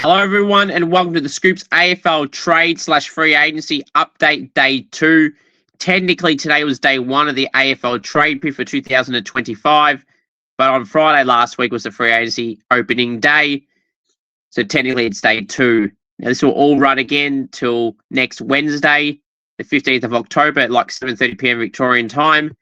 Hello, everyone, and welcome to the Scoops AFL Trade / Free Agency Update Day 2. Technically, today was Day 1 of the AFL Trade Period for 2025, but on Friday last week was the Free Agency Opening Day, so technically it's Day 2. Now, this will all run again till next Wednesday, the 15th of October at like 7:30 p.m. Victorian time.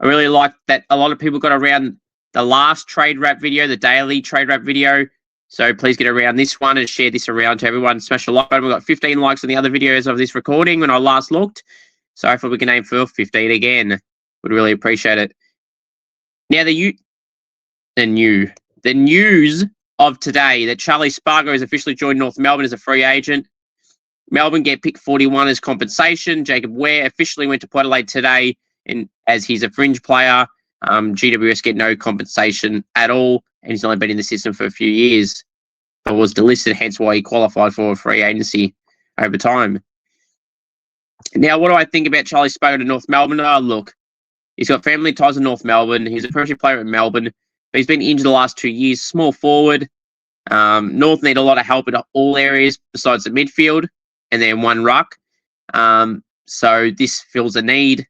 I really like that a lot of people got around the last trade wrap video, the daily trade wrap video. So please get around this one and share this around to everyone. Smash the like button. We've got 15 likes on the other videos of this recording when I last looked. So hopefully we can aim for 15 again. Would really appreciate it. Now the news of today that Charlie Spargo has officially joined North Melbourne as a free agent. Melbourne get pick 41 as compensation. Jacob Wehr officially went to Port Adelaide today as he's a fringe player. GWS get no compensation at all, and he's only been in the system for a few years, but was delisted, hence why he qualified for a free agency over time. Now, what do I think about Charlie Spargo to North Melbourne? Oh, look, he's got family ties in North Melbourne. He's a premiership player at Melbourne, but he's been injured the last 2 years. Small forward. North need a lot of help in all areas besides the midfield, and then one ruck. So this fills a need.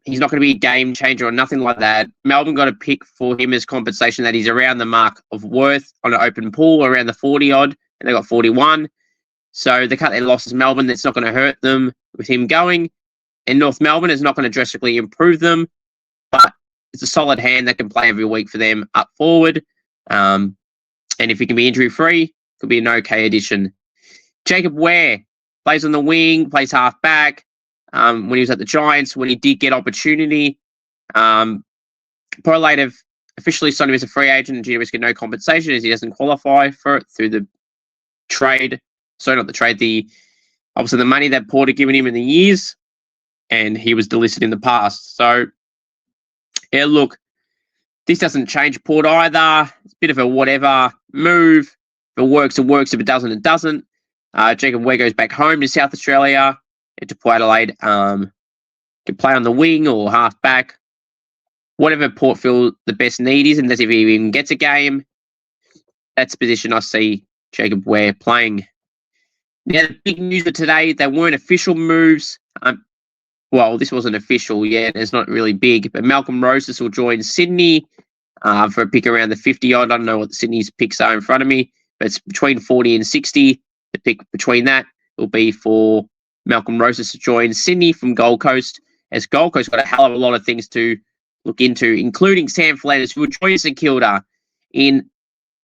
He's not going to be a game changer or nothing like that. Melbourne got a pick for him as compensation that he's around the mark of worth on an open pool, around the 40-odd, and they got 41. So they cut their losses. Melbourne, that's not going to hurt them with him going. And North Melbourne is not going to drastically improve them, but it's a solid hand that can play every week for them up forward. And if he can be injury-free, could be an okay addition. Jacob Wehr plays on the wing, plays half-back. When he was at the Giants, when he did get opportunity, Port Adelaide have officially signed him as a free agent, and GWS get no compensation as he doesn't qualify for it through the trade. Sorry, not the trade. Obviously the money that Port had given him in the years, and he was delisted in the past. So, yeah, look, this doesn't change Port either. It's a bit of a whatever move. If it works, it works. If it doesn't, it doesn't. Jacob Wehr goes back home to South Australia. To Port Adelaide, can play on the wing or half back, whatever Port feel the best need is, and if he even gets a game, that's the position I see Jacob Wehr playing. Now, the big news of today, they weren't official moves. Well, this wasn't official yet. It's not really big, but Malcolm Rosas will join Sydney for a pick around the 50-odd. I don't know what Sydney's picks are in front of me, but it's between 40 and 60. The pick between that will be for Malcolm Rosas to join Sydney from Gold Coast, as Gold Coast got a hell of a lot of things to look into, including Sam Flanders, who will join St Kilda in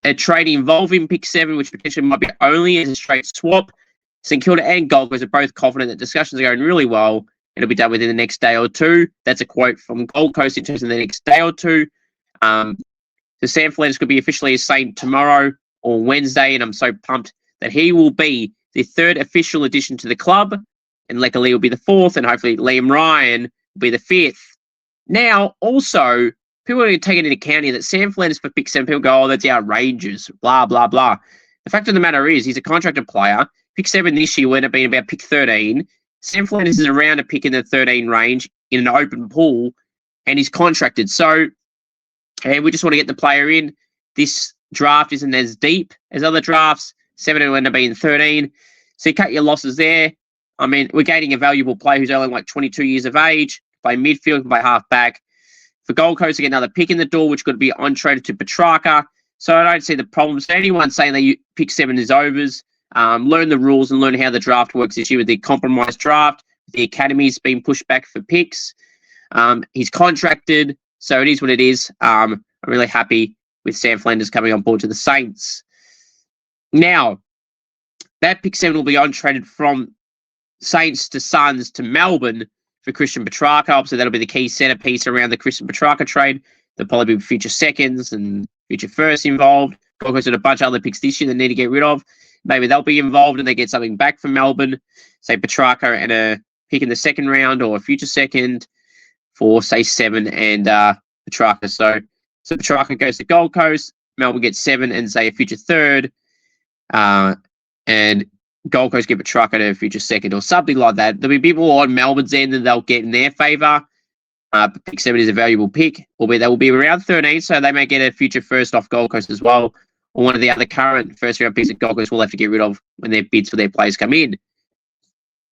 a trade involving pick 7, which potentially might be only as a straight swap. St Kilda and Gold Coast are both confident that discussions are going really well. It'll be done within the next day or two. That's a quote from Gold Coast in terms of the next day or two. So Sam Flanders could be officially a Saint tomorrow or Wednesday, and I'm so pumped that he will be the 3rd official addition to the club, and Leckerli will be the 4th, and hopefully Liam Ryan will be the 5th. Now, also, people are taking into account here that Sam Flanders for pick 7, people go, oh, that's outrageous, blah, blah, blah. The fact of the matter is, he's a contracted player. Pick 7 this year would have been about pick 13. Sam Flanders is around a pick in the 13 range in an open pool, and he's contracted. So, and we just want to get the player in. This draft isn't as deep as other drafts. 7 will end up being 13. So you cut your losses there. I mean, we're gaining a valuable player who's only like 22 years of age, play midfield, play half-back. For Gold Coast to get another pick in the door, which could be on-traded to Petrarca. So I don't see the problem. So anyone saying that pick 7 is overs, learn the rules and learn how the draft works this year with the compromised draft. The academy's been pushed back for picks. He's contracted, so it is what it is. I'm really happy with Sam Flanders coming on board to the Saints. Now, that pick 7 will be on-traded from Saints to Suns to Melbourne for Christian Petrarca. Obviously, that'll be the key centerpiece around the Christian Petrarca trade. There'll probably be future seconds and future firsts involved. Gold Coast had a bunch of other picks this year they need to get rid of. Maybe they'll be involved and they get something back from Melbourne, say Petrarca and a pick in the second round or a future second for, say, 7 and Petrarca. So Petrarca goes to Gold Coast, Melbourne gets 7 and, say, a future third, and Gold Coast get Petrarca to a future second or something like that. There'll be people on Melbourne's end and they'll get in their favour. Pick 7 is a valuable pick, albeit they will be around 13, so they may get a future first off Gold Coast as well, or one of the other current first-round picks that Gold Coast will have to get rid of when their bids for their players come in.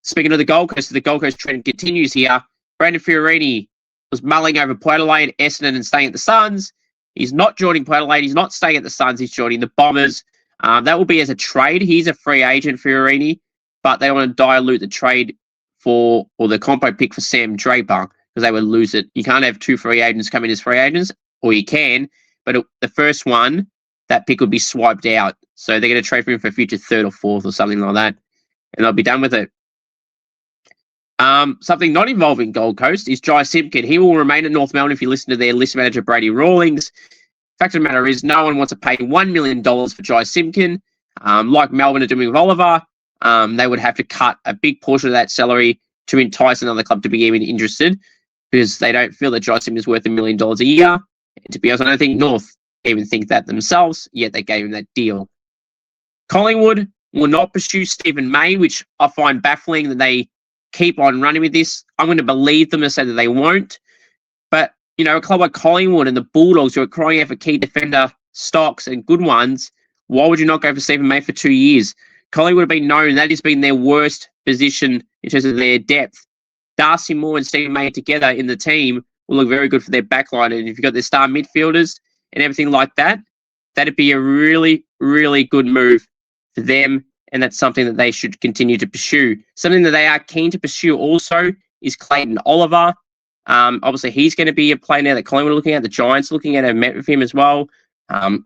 Speaking of the Gold Coast trend continues here. Brandon Fiorini was mulling over Port Adelaide, Essendon, and staying at the Suns. He's not joining Port Adelaide. He's not staying at the Suns. He's joining the Bombers. That will be as a trade. He's a free agent, Fiorini, but they want to dilute the trade or the compo pick for Sam Draper because they would lose it. You can't have two free agents come in as free agents, or you can, but the first one, that pick would be swiped out. So they're going to trade for him for a future third or fourth or something like that, and they'll be done with it. Something not involving Gold Coast is Jai Simpkin. He will remain at North Melbourne if you listen to their list manager, Brady Rawlings. Fact of the matter is, no one wants to pay $1 million for Jai Simpkin. Like Melbourne are doing with Oliver, they would have to cut a big portion of that salary to entice another club to be even interested because they don't feel that Jai Simpkin is worth $1 million a year. And to be honest, I don't think North even think that themselves, yet they gave him that deal. Collingwood will not pursue Stephen May, which I find baffling that they keep on running with this. I'm going to believe them and say that they won't. But, you know, a club like Collingwood and the Bulldogs who are crying out for key defender stocks and good ones, why would you not go for Stephen May for 2 years? Collingwood have been known, that has been their worst position in terms of their depth. Darcy Moore and Stephen May together in the team will look very good for their backline. And if you've got their star midfielders and everything like that, that'd be a really, really good move for them. And that's something that they should continue to pursue. Something that they are keen to pursue also is Clayton Oliver. Obviously, he's going to be a player now that Collingwood are looking at. The Giants are looking at and met with him as well. I'm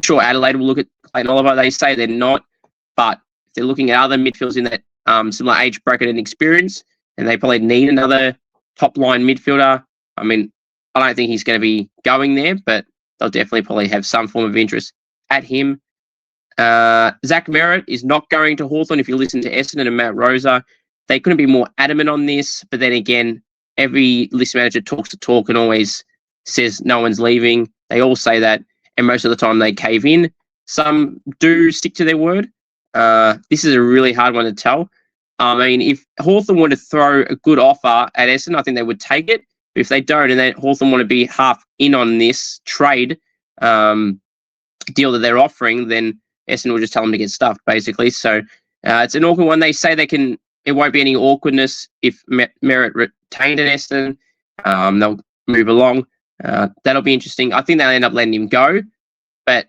sure Adelaide will look at Clayton Oliver. They say they're not, but if they're looking at other midfielders in that similar age bracket and experience, and they probably need another top-line midfielder, I mean, I don't think he's going to be going there, but they'll definitely probably have some form of interest at him. Zach Merritt is not going to Hawthorn. If you listen to Essendon and Matt Rosa, they couldn't be more adamant on this. But then again, every list manager talks the talk and always says no one's leaving. They all say that, and most of the time they cave in. Some do stick to their word. This is a really hard one to tell. I mean, if Hawthorn were to throw a good offer at Essendon, I think they would take it. But if they don't, and then Hawthorn want to be half in on this trade deal that they're offering, then Essendon will just tell them to get stuffed, basically. So it's an awkward one. They say it won't be any awkwardness if Merritt retained at Essendon. They'll move along. That'll be interesting. I think they'll end up letting him go, but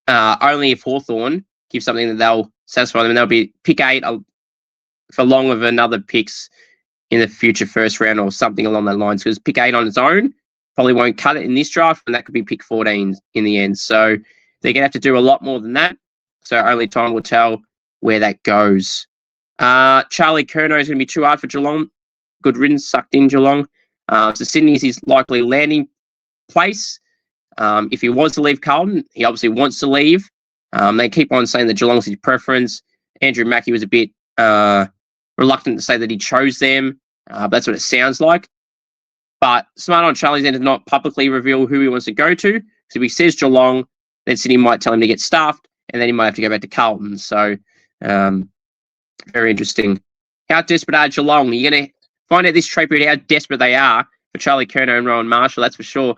only if Hawthorn gives something that they'll satisfy them. And they'll be pick 8 for long of another picks in the future first round or something along that lines, because pick 8 on its own probably won't cut it in this draft, and that could be pick 14 in the end. So they're going to have to do a lot more than that. So only time will tell where that goes. Charlie Curnow is going to be too hard for Geelong. Good riddance, sucked in Geelong. So Sydney is his likely landing place. If he was to leave Carlton, he obviously wants to leave. They keep on saying that Geelong's his preference. Andrew Mackie was a bit reluctant to say that he chose them. But that's what it sounds like. But smart on Charlie's end to not publicly reveal who he wants to go to. So if he says Geelong, then Sydney might tell him to get staffed, and then he might have to go back to Carlton. So very interesting. How desperate are Geelong? You're going to find out this trade period how desperate they are for Charlie Curnow and Rowan Marshall, that's for sure.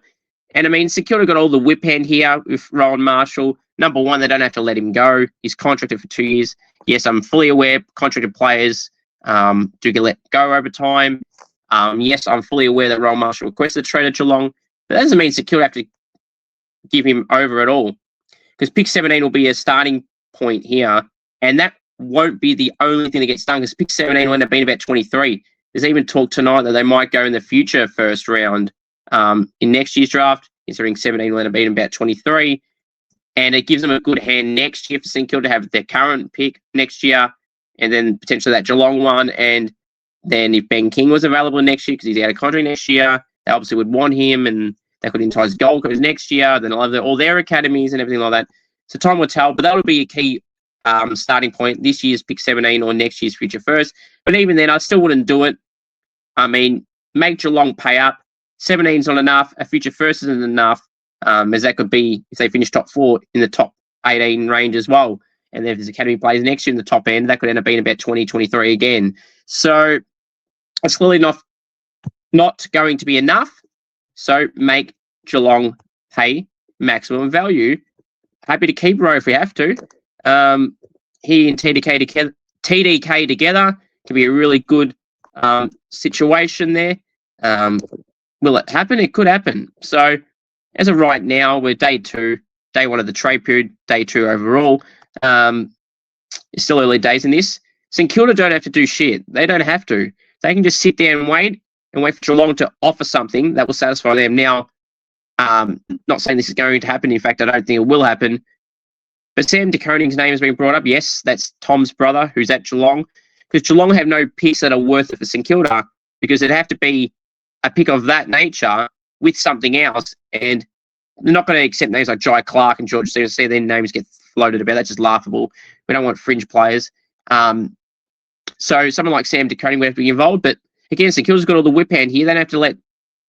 And I mean, St Kilda got all the whip hand here with Rowan Marshall. Number one, they don't have to let him go. He's contracted for 2 years. Yes, I'm fully aware contracted players do get let go over time. Yes, I'm fully aware that Rowan Marshall requested a trade at Geelong, but that doesn't mean St Kilda have to give him over at all, because pick 17 will be a starting point here, and that won't be the only thing that gets done, because pick 17 will end up being about 23. There's even talk tonight that they might go in the future first round in next year's draft, considering 17 will end up being about 23, and it gives them a good hand next year for St Kilda to have their current pick next year, and then potentially that Geelong one, and then if Ben King was available next year, because he's out of contract next year, they obviously would want him, and that could entice Gold Coast next year. Then they'll have all their academies and everything like that. So time will tell, but that would be a key starting point, this year's pick 17 or next year's future first. But even then, I still wouldn't do it. I mean, make Geelong pay up. 17's not enough. A future first isn't enough, as that could be if they finish top 4 in the top 18 range as well. And then if there's academy players next year in the top end, that could end up being about 20, 23 again. So it's clearly not going to be enough. So make Geelong pay maximum value happy to keep Rowe if we have to. He and TDK together can be a really good situation there. Will it happen? It could happen. So as of right now, we're day 2, day 1 of the trade period, day 2 overall. It's still early days in this. St Kilda don't have to do shit. They don't have to. They can just sit there and wait for Geelong to offer something that will satisfy them. Now, not saying this is going to happen. In fact, I don't think it will happen. But Sam de Koning's name has been brought up. Yes, that's Tom's brother who's at Geelong. Because Geelong have no picks that are worth it for St Kilda, because it'd have to be a pick of that nature with something else. And they're not going to accept names like Jai Clark and George Stevens. See their names get floated about. That's just laughable. We don't want fringe players. So someone like Sam de Koning would have to be involved. But again, St Kilda's got all the whip hand here. They don't have to let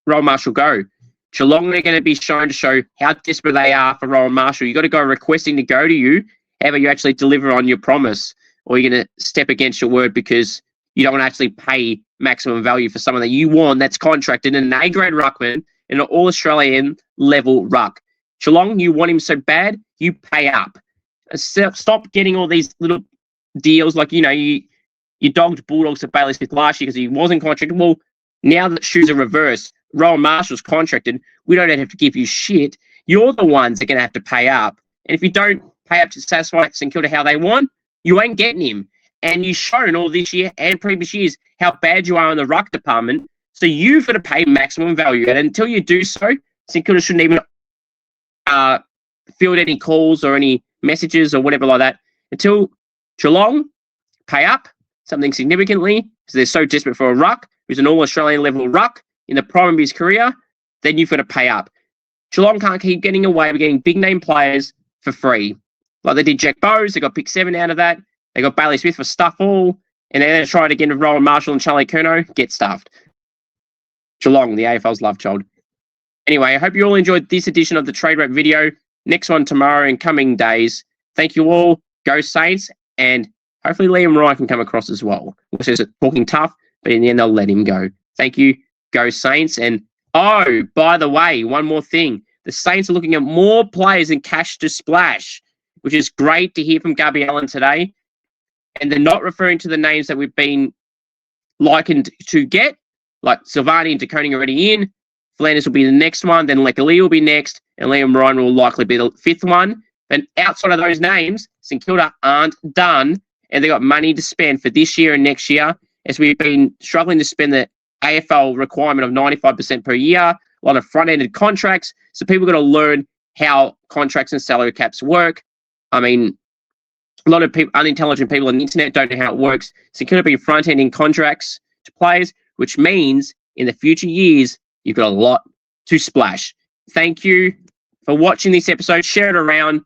Rowan Marshall go. Geelong are going to be shown to show how desperate they are for Rowan Marshall. You've got to go requesting to go to you. However, you actually deliver on your promise, or you're going to step against your word because you don't want to actually pay maximum value for someone that you want that's contracted in an A-grade ruckman in an All-Australian level ruck. Geelong, you want him so bad, you pay up. Stop getting all these little deals like, you dogged Bulldogs to Bailey Smith last year because he wasn't contracted. Well, now that shoes are reversed, Rowan Marshall's contracted, we don't have to give you shit. You're the ones that are going to have to pay up. And if you don't pay up to satisfy St Kilda how they want, you ain't getting him. And you've shown all this year and previous years how bad you are in the ruck department. So you've got to pay maximum value. And until you do so, St Kilda shouldn't even field any calls or any messages or whatever like that. Until Geelong pay up something significantly, because they're so desperate for a ruck, who's an All-Australian level ruck in the prime of his career, then you've got to pay up. Geelong can't keep getting away with getting big-name players for free. Like they did Jack Bowes, they got pick 7 out of that. They got Bailey Smith for stuff all, and then they tried again with Rowan Marshall and Charlie Curnow, get stuffed. Geelong, the AFL's love child. Anyway, I hope you all enjoyed this edition of the Trade Rep video. Next one tomorrow in coming days. Thank you all. Go Saints, and hopefully Liam Ryan can come across as well. Which is talking tough, but in the end they'll let him go. Thank you. Go Saints. And oh, by the way, one more thing. The Saints are looking at more players in cash to splash, which is great to hear from Gabby Allen today. And they're not referring to the names that we've been likened to get, like Silvani and de Koning already in. Flanders will be the next one. Then Leckerli will be next. And Liam Ryan will likely be the 5th one. But outside of those names, St Kilda aren't done. And they've got money to spend for this year and next year, as we've been struggling to spend the AFL requirement of 95% per year, a lot of front-ended contracts. So people got to learn how contracts and salary caps work. I mean, a lot of people, unintelligent people on the internet don't know how it works. So Kilda be front-ending contracts to players, which means in the future years, you've got a lot to splash. Thank you for watching this episode. Share it around.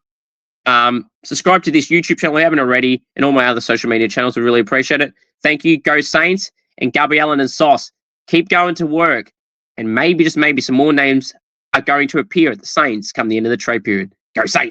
Subscribe to this YouTube channel if you haven't already, and all my other social media channels. We really appreciate it. Thank you. Go Saints. And Gabby Allen and Sauce, keep going to work. And maybe, just maybe, some more names are going to appear at the Saints come the end of the trade period. Go Saints.